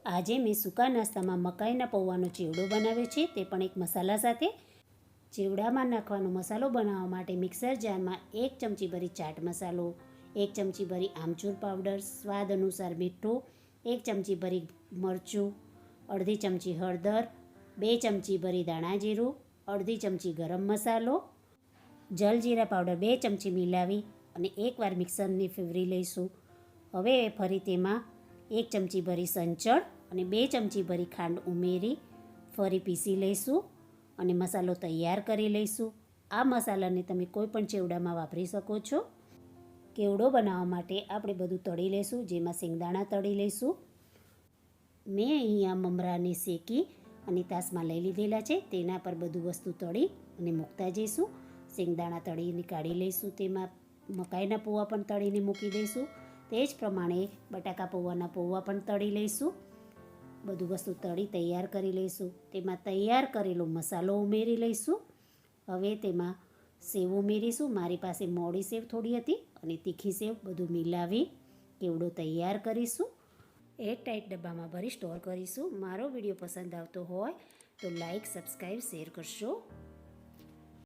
આજે મેં સૂકા નાસ્તામાં મકાઈના પૌવાનો ચેવડો બનાવ્યો છે, તે પણ એક મસાલા સાથે. ચેવડામાં નાખવાનો મસાલો બનાવવા માટે મિક્સર જારમાં 1 ચમચી ભરી ચાટ મસાલો, 1 ચમચી ભરી આમચૂર પાવડર, સ્વાદ અનુસાર મીઠું, 1 ચમચી ભરી મરચું, અડધી ચમચી હળદર, 2 ચમચી ભરી ધાણા જીરું, અડધી ચમચી ગરમ મસાલો, જલજીરા પાવડર 2 ચમચી મિલાવી અને એકવાર મિક્સરને ફેરવી લઈશું. હવે ફરી તેમાં 1 ચમચી ભરી સંચળ અને 2 ચમચી ભરી ખાંડ ઉમેરી ફરી પીસી લઈશું અને મસાલો તૈયાર કરી લઈશું. આ મસાલાને તમે કોઈ પણ ચેવડામાં વાપરી શકો છો. કેવડો બનાવવા માટે આપણે બધું તળી લઈશું, જેમાં શેંગદાણા તળી લઈશું. મેં અહીંયા મમરાને શેકી અને તાસમાં લઈ લીધેલા છે, તેના પર બધું વસ્તુ તળી અને મૂકતા જઈશું. શેંગદાણા તળીને કાઢી લઈશું, તેમાં મકાઈના પૌવા પણ તળીને મૂકી દઈશું. તે જ પ્રમાણે બટાકા પૌવાના પૌવા પણ તળી લઈશું. બધું વસ્તુ તળી તૈયાર કરી લઈશું. તેમાં તૈયાર કરેલો મસાલો ઉમેરી લઈશું. હવે તેમાં સેવ ઉમેરીશું. મારી પાસે મોડી સેવ થોડી હતી અને તીખી સેવ, બધું મિલાવી કેવડો તૈયાર કરીશું. એરટાઈટ ડબ્બામાં ભરી સ્ટોર કરીશું. મારો વિડીયો પસંદ આવતો હોય તો લાઈક, સબસ્ક્રાઈબ, શેર કરશો.